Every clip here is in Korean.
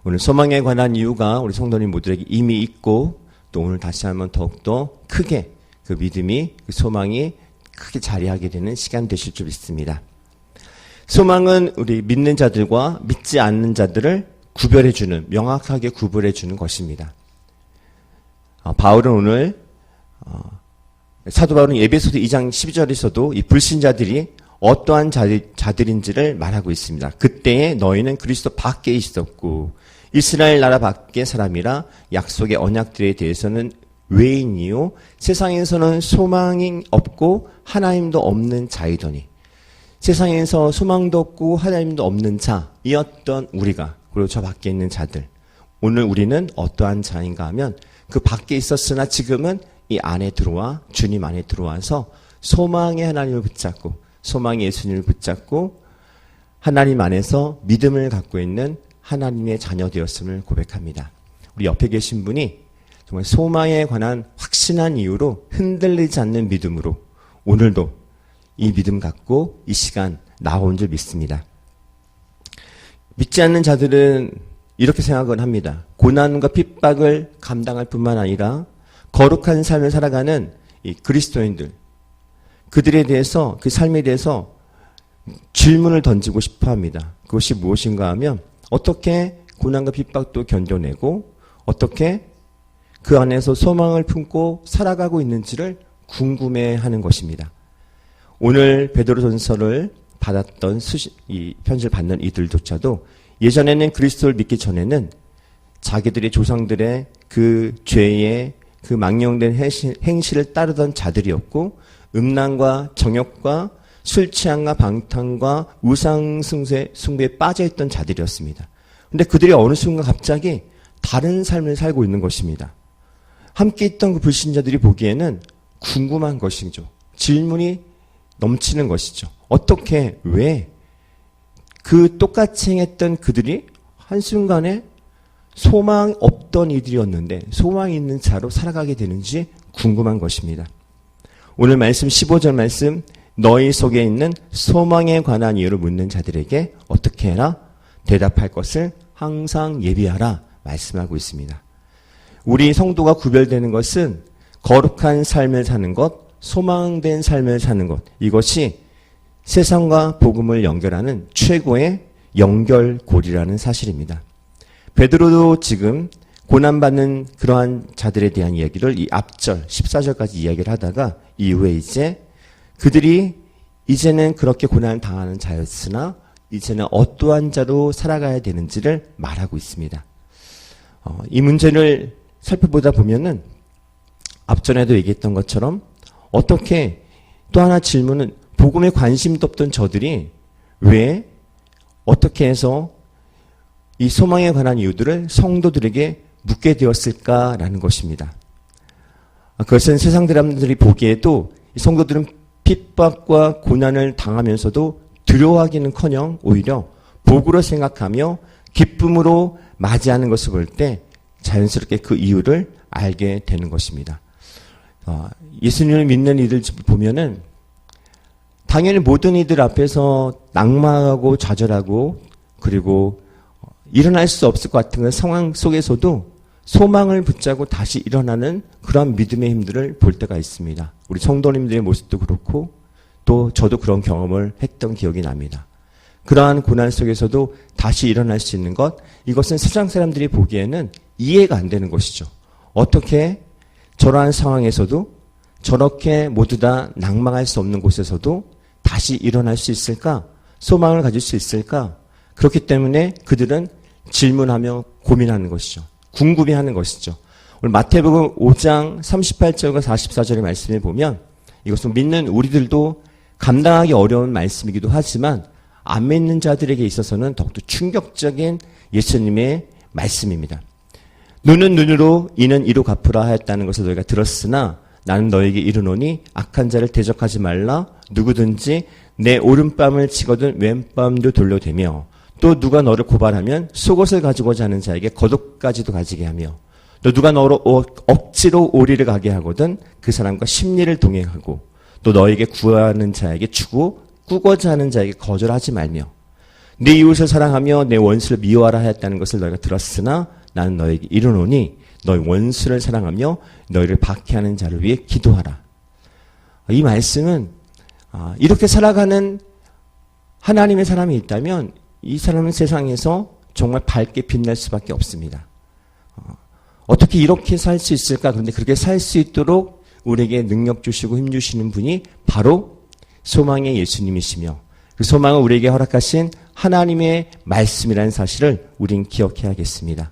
오늘 소망에 관한 이유가 우리 성도님 모두에게 이미 있고 또 오늘 다시 한번 더욱더 크게 그 믿음이, 그 소망이 크게 자리하게 되는 시간 되실 줄 믿습니다. 소망은 우리 믿는 자들과 믿지 않는 자들을 구별해주는, 명확하게 구별해주는 것입니다. 바울은 오늘 사도 바울은 에베소서 2장 12절에서도 이 불신자들이 어떠한 자들인지를 말하고 있습니다. 그때에 너희는 그리스도 밖에 있었고 이스라엘 나라 밖의 사람이라 약속의 언약들에 대해서는 외인이요 세상에서는 소망이 없고 하나님도 없는 자이더니, 세상에서 소망도 없고 하나님도 없는 자이었던 우리가, 그리고 저 밖에 있는 자들, 오늘 우리는 어떠한 자인가 하면 그 밖에 있었으나 지금은 이 안에 들어와, 주님 안에 들어와서 소망의 하나님을 붙잡고, 소망의 예수님을 붙잡고 하나님 안에서 믿음을 갖고 있는 하나님의 자녀 되었음을 고백합니다. 우리 옆에 계신 분이 정말 소망에 관한 확신한 이유로 흔들리지 않는 믿음으로 오늘도 이 믿음 갖고 이 시간 나온 줄 믿습니다. 믿지 않는 자들은 이렇게 생각을 합니다. 고난과 핍박을 감당할 뿐만 아니라 거룩한 삶을 살아가는 이 그리스도인들, 그들에 대해서, 그 삶에 대해서 질문을 던지고 싶어 합니다. 그것이 무엇인가 하면 어떻게 고난과 핍박도 견뎌내고 어떻게 그 안에서 소망을 품고 살아가고 있는지를 궁금해하는 것입니다. 오늘 베드로전서를 받았던 이 편지를 받는 이들조차도 예전에는 그리스도를 믿기 전에는 자기들의 조상들의 그 죄의 그 망령된 행실을 따르던 자들이었고 음란과 정욕과 술 취함과 방탕과 우상 숭배에 빠져있던 자들이었습니다. 그런데 그들이 어느 순간 갑자기 다른 삶을 살고 있는 것입니다. 함께 있던 그 불신자들이 보기에는 궁금한 것이죠. 질문이 넘치는 것이죠. 어떻게, 왜 그 똑같이 행했던 그들이 한순간에 소망 없던 이들이었는데 소망 있는 자로 살아가게 되는지 궁금한 것입니다. 오늘 말씀 15절 말씀, 너희 속에 있는 소망에 관한 이유를 묻는 자들에게 어떻게 해라? 대답할 것을 항상 예비하라 말씀하고 있습니다. 우리 성도가 구별되는 것은 거룩한 삶을 사는 것, 소망된 삶을 사는 것, 이것이 세상과 복음을 연결하는 최고의 연결고리라는 사실입니다. 베드로도 지금 고난받는 그러한 자들에 대한 이야기를 이 앞절 14절까지 이야기를 하다가 이후에 이제 그들이 이제는 그렇게 고난을 당하는 자였으나 이제는 어떠한 자로 살아가야 되는지를 말하고 있습니다. 이 문제를 살펴보다 보면은 앞전에도 얘기했던 것처럼 어떻게 또 하나 질문은 복음에 관심도 없던 저들이 왜 어떻게 해서 이 소망에 관한 이유들을 성도들에게 묻게 되었을까라는 것입니다. 그것은 세상 사람들이 보기에도 이 성도들은 핍박과 고난을 당하면서도 두려워하기는커녕 오히려 복으로 생각하며 기쁨으로 맞이하는 것을 볼 때 자연스럽게 그 이유를 알게 되는 것입니다. 예수님을 믿는 이들 보면은 당연히 모든 이들 앞에서 낙망하고 좌절하고 그리고 일어날 수 없을 것 같은 상황 속에서도 소망을 붙잡고 다시 일어나는 그런 믿음의 힘들을 볼 때가 있습니다. 우리 성도님들의 모습도 그렇고 또 저도 그런 경험을 했던 기억이 납니다. 그러한 고난 속에서도 다시 일어날 수 있는 것, 이것은 세상 사람들이 보기에는 이해가 안 되는 것이죠. 어떻게 저러한 상황에서도 저렇게 모두 다 낭망할 수 없는 곳에서도 다시 일어날 수 있을까? 소망을 가질 수 있을까? 그렇기 때문에 그들은 질문하며 고민하는 것이죠. 궁금해하는 것이죠. 오늘 마태복음 5장 38절과 44절의 말씀을 보면 이것은 믿는 우리들도 감당하기 어려운 말씀이기도 하지만 안 믿는 자들에게 있어서는 더욱더 충격적인 예수님의 말씀입니다. 눈은 눈으로 이는 이로 갚으라 하였다는 것을 너희가 들었으나 나는 너에게 이르노니 악한 자를 대적하지 말라. 누구든지 내 오른뺨을 치거든 왼뺨도 돌려대며 또 누가 너를 고발하면 속옷을 가지고자 하는 자에게 겉옷까지도 가지게 하며 또 누가 너로 억지로 오리를 가게 하거든 그 사람과 심리를 동행하고 또 너에게 구하는 자에게 주고 꾸고자 하는 자에게 거절하지 말며 내 이웃을 사랑하며 내 원수를 미워하라 하였다는 것을 너희가 들었으나 나는 너에게 이르노니 너희 원수를 사랑하며 너희를 박해하는 자를 위해 기도하라. 이 말씀은 이렇게 살아가는 하나님의 사람이 있다면 이 사람은 세상에서 정말 밝게 빛날 수밖에 없습니다. 어떻게 이렇게 살 수 있을까? 그런데 그렇게 살 수 있도록 우리에게 능력 주시고 힘 주시는 분이 바로 소망의 예수님이시며 그 소망을 우리에게 허락하신 하나님의 말씀이라는 사실을 우린 기억해야겠습니다.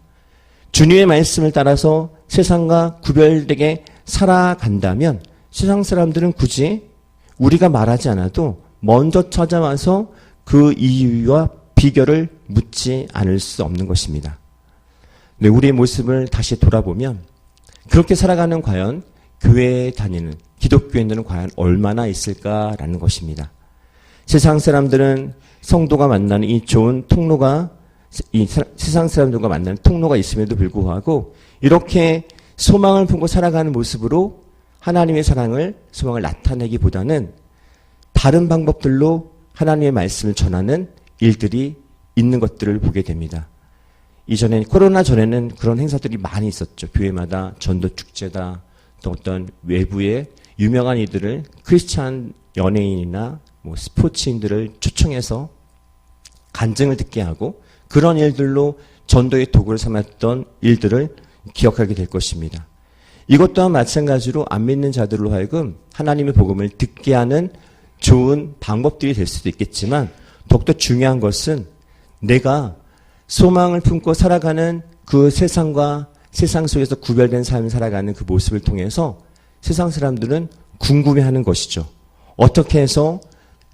주님의 말씀을 따라서 세상과 구별되게 살아간다면 세상 사람들은 굳이 우리가 말하지 않아도 먼저 찾아와서 그 이유와 비결을 묻지 않을 수 없는 것입니다. 네, 우리의 모습을 다시 돌아보면 그렇게 살아가는 과연 교회에 다니는 기독교인들은 과연 얼마나 있을까라는 것입니다. 세상 사람들은 성도가 만나는 이 좋은 통로가 이 세상 사람들과 만나는 통로가 있음에도 불구하고 이렇게 소망을 품고 살아가는 모습으로 하나님의 소망을 나타내기보다는 다른 방법들로 하나님의 말씀을 전하는 일들이 있는 것들을 보게 됩니다. 코로나 전에는 그런 행사들이 많이 있었죠. 교회마다 전도 축제다, 또 어떤 외부의 유명한 이들을 크리스찬 연예인이나 스포츠인들을 초청해서 간증을 듣게 하고 그런 일들로 전도의 도구를 삼았던 일들을 기억하게 될 것입니다. 이것 또한 마찬가지로 안 믿는 자들로 하여금 하나님의 복음을 듣게 하는 좋은 방법들이 될 수도 있겠지만 더욱더 중요한 것은 내가 소망을 품고 살아가는 그 세상과 세상 속에서 구별된 삶을 살아가는 그 모습을 통해서 세상 사람들은 궁금해하는 것이죠. 어떻게 해서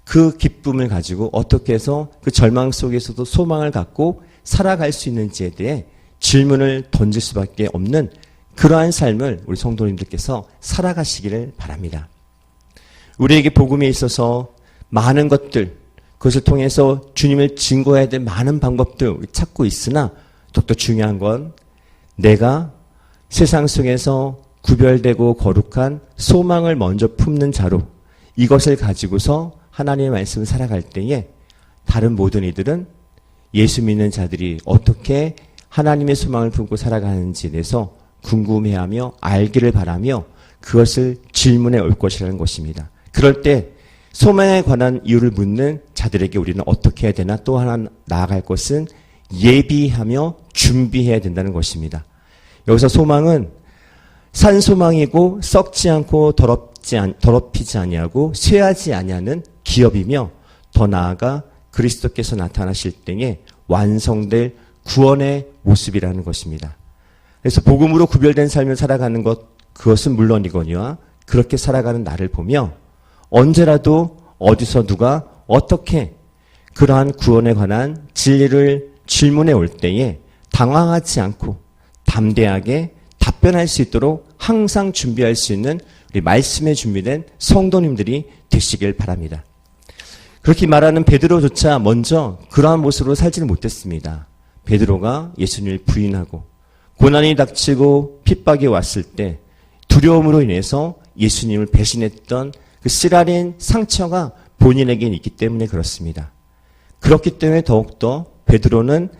그 기쁨을 가지고 어떻게 해서 그 절망 속에서도 소망을 갖고 살아갈 수 있는지에 대해 질문을 던질 수밖에 없는 그러한 삶을 우리 성도님들께서 살아가시기를 바랍니다. 우리에게 복음에 있어서 많은 것들, 그것을 통해서 주님을 증거해야 될 많은 방법들 찾고 있으나 더욱더 중요한 건 내가 세상 속에서 구별되고 거룩한 소망을 먼저 품는 자로 이것을 가지고서 하나님의 말씀을 살아갈 때에 다른 모든 이들은 예수 믿는 자들이 어떻게 하나님의 소망을 품고 살아가는지에 대해서 궁금해하며 알기를 바라며 그것을 질문해 올 것이라는 것입니다. 그럴 때 소망에 관한 이유를 묻는 자들에게 우리는 어떻게 해야 되나 또 하나 나아갈 것은 예비하며 준비해야 된다는 것입니다. 여기서 소망은 산 소망이고 썩지 않고 더럽히지 아니하고 쇠하지 아니하는 기업이며 더 나아가 그리스도께서 나타나실 때에 완성될 구원의 모습이라는 것입니다. 그래서 복음으로 구별된 삶을 살아가는 것 그것은 물론이거니와 그렇게 살아가는 나를 보며 언제라도 어디서 누가 어떻게 그러한 구원에 관한 진리를 질문해 올 때에 당황하지 않고 담대하게 답변할 수 있도록 항상 준비할 수 있는 우리 말씀에 준비된 성도님들이 되시길 바랍니다. 그렇게 말하는 베드로조차 먼저 그러한 모습으로 살지는 못했습니다. 베드로가 예수님을 부인하고 고난이 닥치고 핍박이 왔을 때 두려움으로 인해서 예수님을 배신했던 그 씨라린 상처가 본인에게 있기 때문에 그렇습니다. 그렇기 때문에 더욱더 베드로는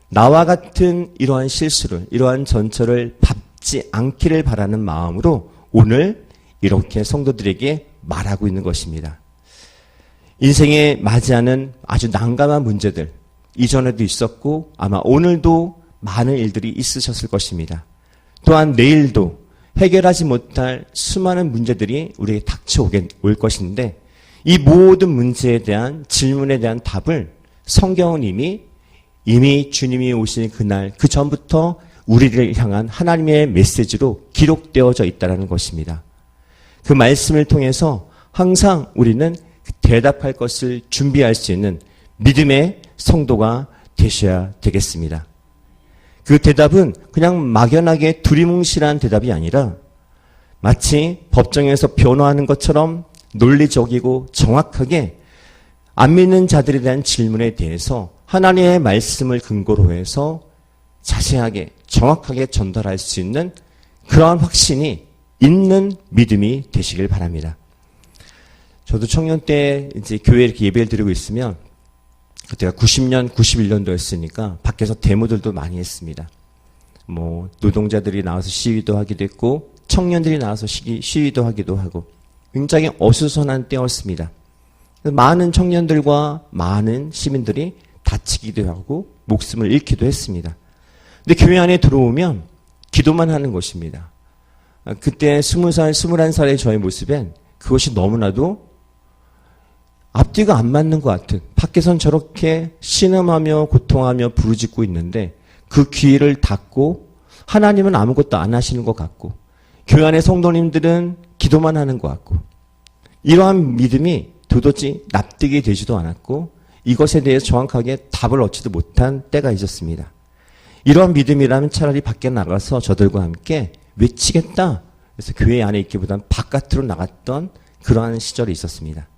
나와 같은 이러한 실수를, 이러한 전철을 밟지 않기를 바라는 마음으로 오늘 이렇게 성도들에게 말하고 있는 것입니다. 인생에 맞이하는 아주 난감한 문제들, 이전에도 있었고 아마 오늘도 많은 일들이 있으셨을 것입니다. 또한 내일도 해결하지 못할 수많은 문제들이 우리에게 닥쳐올 것인데 이 모든 문제에 대한 질문에 대한 답을 성경은 이미 주님이 오신 그날 그 전부터 우리를 향한 하나님의 메시지로 기록되어져 있다는 것입니다. 그 말씀을 통해서 항상 우리는 대답할 것을 준비할 수 있는 믿음의 성도가 되셔야 되겠습니다. 그 대답은 그냥 막연하게 두리뭉실한 대답이 아니라 마치 법정에서 변호하는 것처럼 논리적이고 정확하게 안 믿는 자들에 대한 질문에 대해서 하나님의 말씀을 근거로 해서 자세하게 정확하게 전달할 수 있는 그러한 확신이 있는 믿음이 되시길 바랍니다. 저도 청년 때 이제 교회에 이렇게 예배를 드리고 있으면 그때가 90년, 91년도였으니까 밖에서 데모들도 많이 했습니다. 뭐 노동자들이 나와서 시위도 하기도 했고 청년들이 나와서 시위도 하기도 하고 굉장히 어수선한 때였습니다. 많은 청년들과 많은 시민들이 다치기도 하고 목숨을 잃기도 했습니다. 근데 교회 안에 들어오면 기도만 하는 것입니다. 그때 20살, 21살의 저의 모습엔 그것이 너무나도 앞뒤가 안 맞는 것 같은, 밖에선 저렇게 신음하며 고통하며 부르짖고 있는데 그 귀를 닫고 하나님은 아무것도 안 하시는 것 같고 교회 안의 성도님들은 기도만 하는 것 같고 이러한 믿음이 도저히 납득이 되지도 않았고 이것에 대해서 정확하게 답을 얻지도 못한 때가 있었습니다. 이러한 믿음이라면 차라리 밖에 나가서 저들과 함께 외치겠다. 그래서 교회 안에 있기보다는 바깥으로 나갔던 그러한 시절이 있었습니다.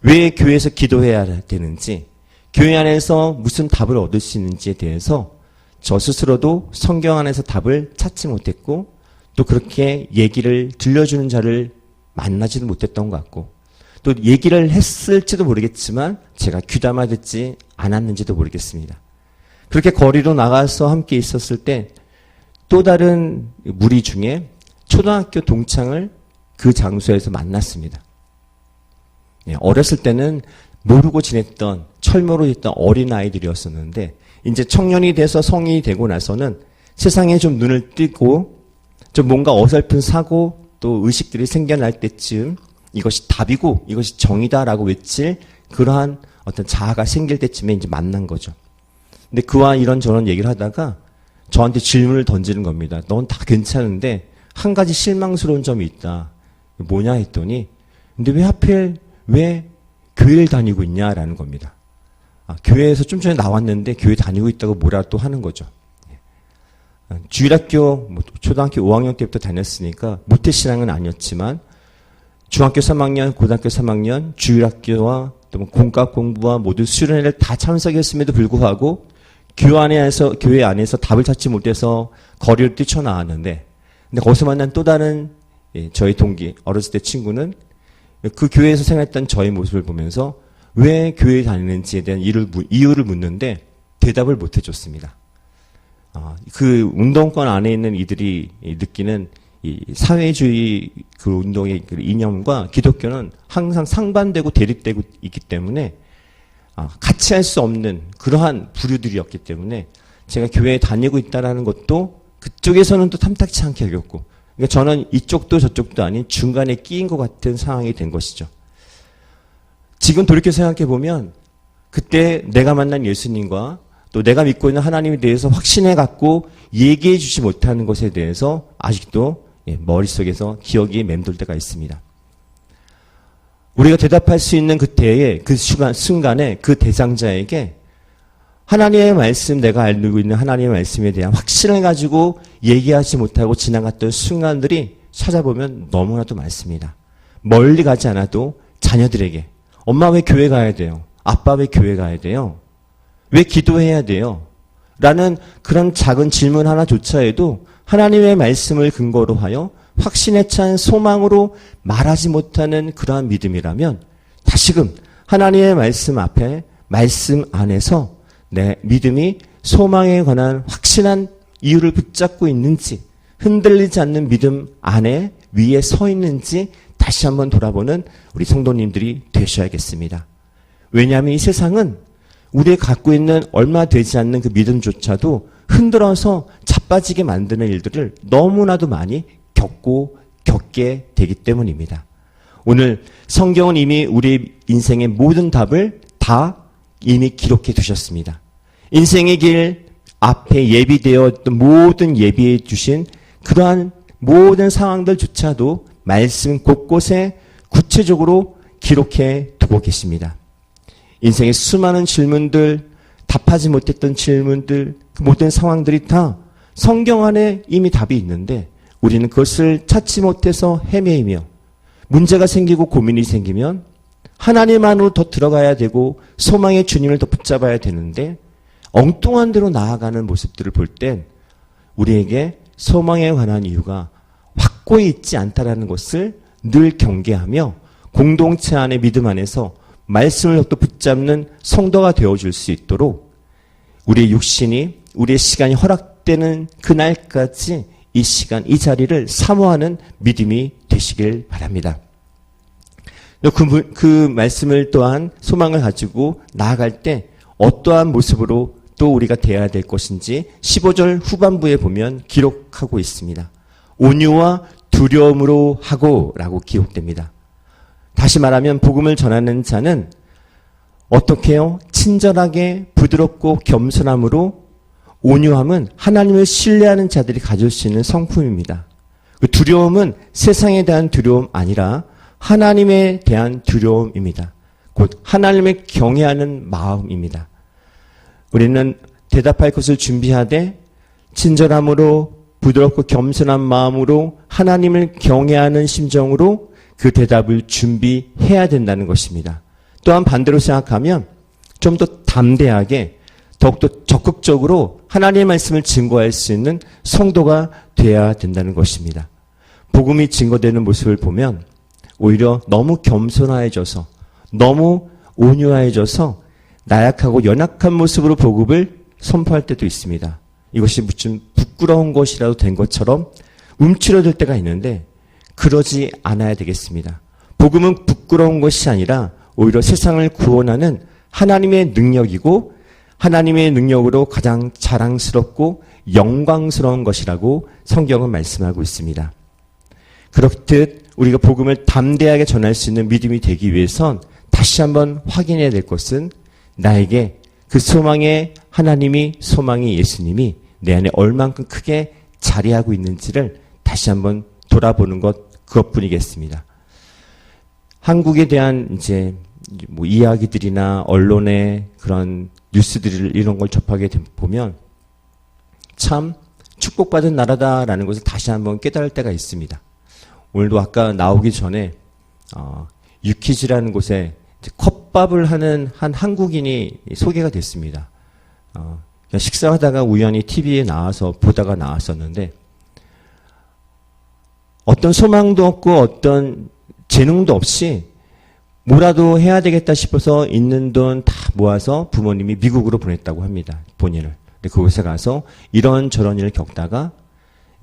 왜 교회에서 기도해야 되는지, 교회 안에서 무슨 답을 얻을 수 있는지에 대해서 저 스스로도 성경 안에서 답을 찾지 못했고 또 그렇게 얘기를 들려주는 자를 만나지도 못했던 것 같고 또 얘기를 했을지도 모르겠지만 제가 귀담아 듣지 않았는지도 모르겠습니다. 그렇게 거리로 나가서 함께 있었을 때 또 다른 무리 중에 초등학교 동창을 그 장소에서 만났습니다. 어렸을 때는 모르고 지냈던 철모로 있던 어린아이들이었었는데 이제 청년이 돼서 성인이 되고 나서는 세상에 좀 눈을 뜨고 좀 뭔가 어설픈 사고 또 의식들이 생겨날 때쯤 이것이 답이고 이것이 정의다라고 외칠 그러한 어떤 자아가 생길 때쯤에 이제 만난 거죠. 근데 그와 이런저런 얘기를 하다가 저한테 질문을 던지는 겁니다. 넌 다 괜찮은데 한 가지 실망스러운 점이 있다. 뭐냐 했더니 근데 왜 교회를 다니고 있냐라는 겁니다. 교회에서 좀 전에 나왔는데 교회 다니고 있다고 뭐라 또 하는 거죠. 주일학교 초등학교 5학년 때부터 다녔으니까 모태신앙은 아니었지만 중학교 3학년, 고등학교 3학년, 주일학교와 또 공과 공부와 모든 수련회를 다 참석했음에도 불구하고 교회 안에서 답을 찾지 못해서 거리를 뛰쳐나왔는데 근데 거기서 만난 또 다른 저희 동기, 어렸을 때 친구는 그 교회에서 생활했던 저의 모습을 보면서 왜 교회에 다니는지에 대한 이유를 묻는데 대답을 못 해줬습니다. 그 운동권 안에 있는 이들이 느끼는 이 사회주의 그 운동의 그 이념과 기독교는 항상 상반되고 대립되고 있기 때문에 같이 할 수 없는 그러한 부류들이었기 때문에 제가 교회에 다니고 있다라는 것도 그쪽에서는 또 탐탁치 않게 여겼고 그러니까 저는 이쪽도 저쪽도 아닌 중간에 끼인 것 같은 상황이 된 것이죠. 지금 돌이켜 생각해 보면 그때 내가 만난 예수님과 또 내가 믿고 있는 하나님에 대해서 확신해 갖고 얘기해 주지 못하는 것에 대해서 아직도 머릿속에서 기억이 맴돌 때가 있습니다. 우리가 대답할 수 있는 그때의 그 순간에 그 대상자에게 하나님의 말씀, 내가 알고 있는 하나님의 말씀에 대한 확신을 가지고 얘기하지 못하고 지나갔던 순간들이 찾아보면 너무나도 많습니다. 멀리 가지 않아도 자녀들에게 엄마 왜 교회 가야 돼요? 아빠 왜 교회 가야 돼요? 왜 기도해야 돼요? 라는 그런 작은 질문 하나조차에도 하나님의 말씀을 근거로 하여 확신에 찬 소망으로 말하지 못하는 그러한 믿음이라면 다시금 하나님의 말씀 앞에 말씀 안에서 내 믿음이 소망에 관한 확신한 이유를 붙잡고 있는지 흔들리지 않는 믿음 안에 위에 서 있는지 다시 한번 돌아보는 우리 성도님들이 되셔야겠습니다. 왜냐하면 이 세상은 우리가 갖고 있는 얼마 되지 않는 그 믿음조차도 흔들어서 자빠지게 만드는 일들을 너무나도 많이 겪게 되기 때문입니다. 오늘 성경은 이미 우리 인생의 모든 답을 다 이미 기록해 두셨습니다. 인생의 길 앞에 예비되었던 모든 예비해 주신 그러한 모든 상황들조차도 말씀 곳곳에 구체적으로 기록해 두고 계십니다. 인생의 수많은 질문들, 답하지 못했던 질문들, 그 모든 상황들이 다 성경 안에 이미 답이 있는데 우리는 그것을 찾지 못해서 헤매이며 문제가 생기고 고민이 생기면 하나님 안으로 더 들어가야 되고 소망의 주님을 더 붙잡아야 되는데 엉뚱한 데로 나아가는 모습들을 볼 땐 우리에게 소망에 관한 이유가 확고히 있지 않다라는 것을 늘 경계하며 공동체 안의 믿음 안에서 말씀을 또 붙잡는 성도가 되어줄 수 있도록 우리의 육신이, 우리의 시간이 허락되는 그날까지 이 시간, 이 자리를 사모하는 믿음이 되시길 바랍니다. 그 말씀을 또한 소망을 가지고 나아갈 때 어떠한 모습으로 또 우리가 되어야 될 것인지 15절 후반부에 보면 기록하고 있습니다. 온유와 두려움으로 하고 라고 기록됩니다. 다시 말하면 복음을 전하는 자는 어떻게 해요? 친절하게 부드럽고 겸손함으로, 온유함은 하나님을 신뢰하는 자들이 가질 수 있는 성품입니다. 그 두려움은 세상에 대한 두려움 아니라 하나님에 대한 두려움입니다. 곧 하나님을 경외하는 마음입니다. 우리는 대답할 것을 준비하되 친절함으로 부드럽고 겸손한 마음으로 하나님을 경외하는 심정으로 그 대답을 준비해야 된다는 것입니다. 또한 반대로 생각하면 좀 더 담대하게 더욱더 적극적으로 하나님의 말씀을 증거할 수 있는 성도가 되어야 된다는 것입니다. 복음이 증거되는 모습을 보면 오히려 너무 겸손해져서, 너무 온유해져서 나약하고 연약한 모습으로 복음을 선포할 때도 있습니다. 이것이 무슨 부끄러운 것이라도 된 것처럼 움츠러들 때가 있는데 그러지 않아야 되겠습니다. 복음은 부끄러운 것이 아니라 오히려 세상을 구원하는 하나님의 능력이고 하나님의 능력으로 가장 자랑스럽고 영광스러운 것이라고 성경은 말씀하고 있습니다. 그렇듯 우리가 복음을 담대하게 전할 수 있는 믿음이 되기 위해선 다시 한번 확인해야 될 것은 나에게 그 소망의 하나님이, 소망의 예수님이 내 안에 얼만큼 크게 자리하고 있는지를 다시 한번 돌아보는 것, 그것뿐이겠습니다. 한국에 대한 이제 뭐 이야기들이나 언론의 그런 뉴스들을 이런 걸 접하게 보면 참 축복받은 나라다라는 것을 다시 한번 깨달을 때가 있습니다. 오늘도 아까 나오기 전에 유키즈라는 곳에 컵밥을 하는 한 한국인이 소개가 됐습니다. 식사하다가 우연히 TV에 나와서 보다가 나왔었는데 어떤 소망도 없고 어떤 재능도 없이 뭐라도 해야 되겠다 싶어서 있는 돈 다 모아서 부모님이 미국으로 보냈다고 합니다. 본인을. 근데 그곳에 가서 이런저런 일을 겪다가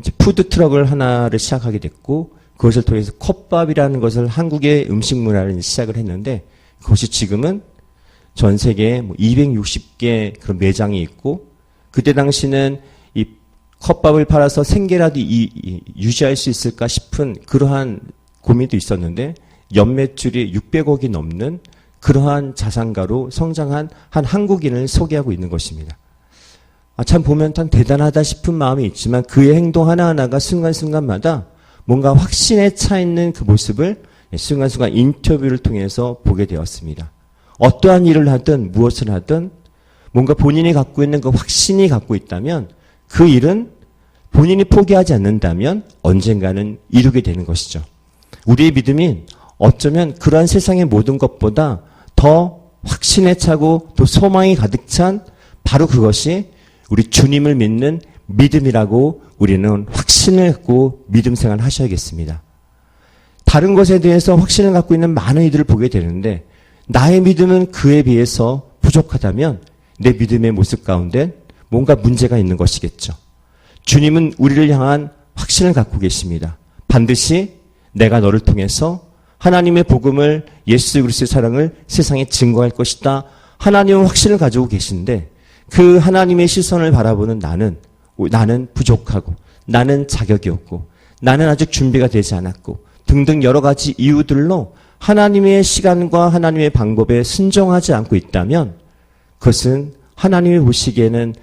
이제 푸드트럭을 하나를 시작하게 됐고 그것을 통해서 컵밥이라는 것을 한국의 음식 문화를 시작을 했는데 그것이 지금은 전 세계에 260개 그런 매장이 있고 그때 당시는 이 컵밥을 팔아서 생계라도 유지할 수 있을까 싶은 그러한 고민도 있었는데 연매출이 600억이 넘는 그러한 자산가로 성장한 한 한국인을 소개하고 있는 것입니다. 참 보면 참 대단하다 싶은 마음이 있지만 그의 행동 하나하나가 순간순간마다 뭔가 확신에 차 있는 그 모습을 순간순간 인터뷰를 통해서 보게 되었습니다. 어떠한 일을 하든 무엇을 하든 뭔가 본인이 갖고 있는 그 확신이 갖고 있다면 그 일은 본인이 포기하지 않는다면 언젠가는 이루게 되는 것이죠. 우리의 믿음이 어쩌면 그러한 세상의 모든 것보다 더 확신에 차고 또 소망이 가득 찬 바로 그것이 우리 주님을 믿는 믿음이라고 우리는 확신을 갖고 믿음 생활을 하셔야겠습니다. 다른 것에 대해서 확신을 갖고 있는 많은 이들을 보게 되는데 나의 믿음은 그에 비해서 부족하다면 내 믿음의 모습 가운데 뭔가 문제가 있는 것이겠죠. 주님은 우리를 향한 확신을 갖고 계십니다. 반드시 내가 너를 통해서 하나님의 복음을, 예수 그리스도의 사랑을 세상에 증거할 것이다. 하나님은 확신을 가지고 계신데 그 하나님의 시선을 바라보는 나는 부족하고 나는 자격이 없고 나는 아직 준비가 되지 않았고 등등 여러 가지 이유들로 하나님의 시간과 하나님의 방법에 순종하지 않고 있다면 그것은 하나님이 보시기에는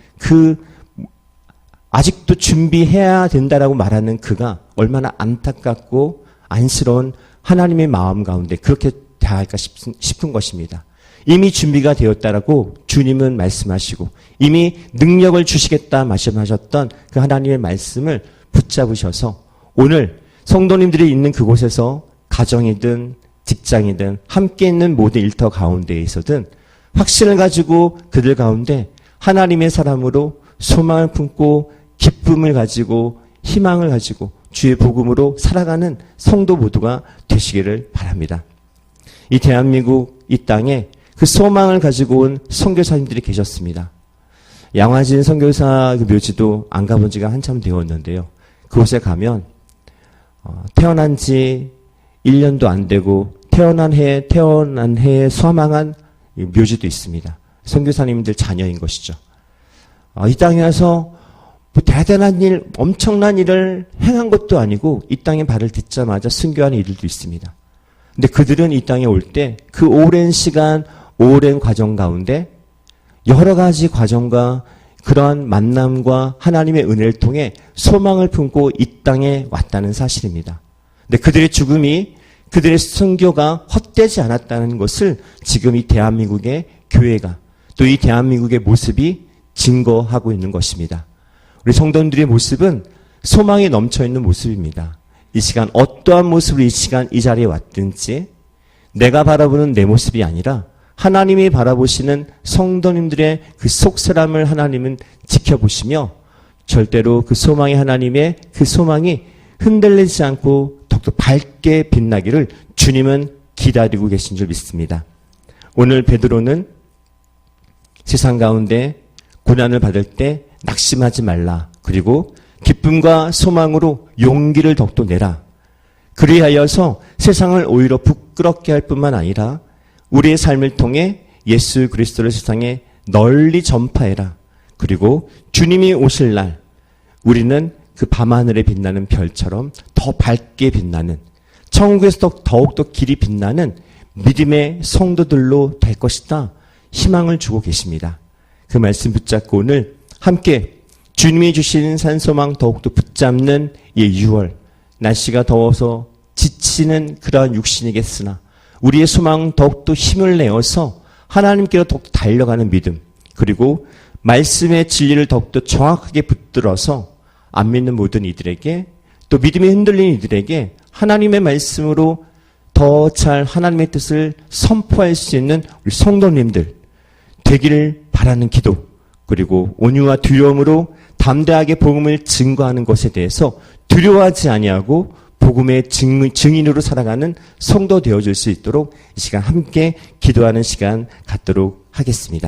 아직도 준비해야 된다라고 말하는 그가 얼마나 안타깝고 안쓰러운 하나님의 마음 가운데 그렇게 대할까 싶은 것입니다. 이미 준비가 되었다라고 주님은 말씀하시고 이미 능력을 주시겠다 말씀하셨던 그 하나님의 말씀을 붙잡으셔서 오늘 성도님들이 있는 그곳에서 가정이든 직장이든 함께 있는 모든 일터 가운데에서든 확신을 가지고 그들 가운데 하나님의 사람으로 소망을 품고 기쁨을 가지고 희망을 가지고 주의 복음으로 살아가는 성도 모두가 되시기를 바랍니다. 이 대한민국 이 땅에 그 소망을 가지고 온 선교사님들이 계셨습니다. 양화진 선교사 그 묘지도 안 가본 지가 한참 되었는데요. 그곳에 가면 태어난 지 1년도 안 되고 태어난 해에 사망한 묘지도 있습니다. 선교사님들 자녀인 것이죠. 이 땅에 와서 뭐 대단한 일, 엄청난 일을 행한 것도 아니고 이 땅에 발을 딛자마자 순교하는 이들도 있습니다. 근데 그들은 이 땅에 올 때 그 오랜 시간, 오랜 과정 가운데 여러 가지 과정과 그러한 만남과 하나님의 은혜를 통해 소망을 품고 이 땅에 왔다는 사실입니다. 근데 그들의 죽음이, 그들의 순교가 헛되지 않았다는 것을 지금 이 대한민국의 교회가 또 이 대한민국의 모습이 증거하고 있는 것입니다. 우리 성도님들의 모습은 소망이 넘쳐있는 모습입니다. 이 시간 어떠한 모습으로 이 시간 이 자리에 왔든지 내가 바라보는 내 모습이 아니라 하나님이 바라보시는 성도님들의 그 속사람을 하나님은 지켜보시며 절대로 그 소망이 하나님의 그 소망이 흔들리지 않고 더욱더 밝게 빛나기를 주님은 기다리고 계신 줄 믿습니다. 오늘 베드로는 세상 가운데 고난을 받을 때 낙심하지 말라. 그리고 기쁨과 소망으로 용기를 더욱더 내라. 그리하여서 세상을 오히려 부끄럽게 할 뿐만 아니라 우리의 삶을 통해 예수 그리스도를 세상에 널리 전파해라. 그리고 주님이 오실 날 우리는 그 밤하늘에 빛나는 별처럼 더 밝게 빛나는 천국에서 더욱더 길이 빛나는 믿음의 성도들로 될 것이다. 희망을 주고 계십니다. 그 말씀 붙잡고 오늘 함께 주님이 주시는 산소망 더욱더 붙잡는 이 6월 날씨가 더워서 지치는 그러한 육신이겠으나 우리의 소망 더욱더 힘을 내어서 하나님께로 더욱더 달려가는 믿음 그리고 말씀의 진리를 더욱더 정확하게 붙들어서 안 믿는 모든 이들에게 또 믿음이 흔들린 이들에게 하나님의 말씀으로 더 잘 하나님의 뜻을 선포할 수 있는 우리 성도님들 되기를 바라는 기도 그리고 온유와 두려움으로 담대하게 복음을 증거하는 것에 대해서 두려워하지 아니하고 복음의 증인으로 살아가는 성도 되어줄 수 있도록 이 시간 함께 기도하는 시간 갖도록 하겠습니다.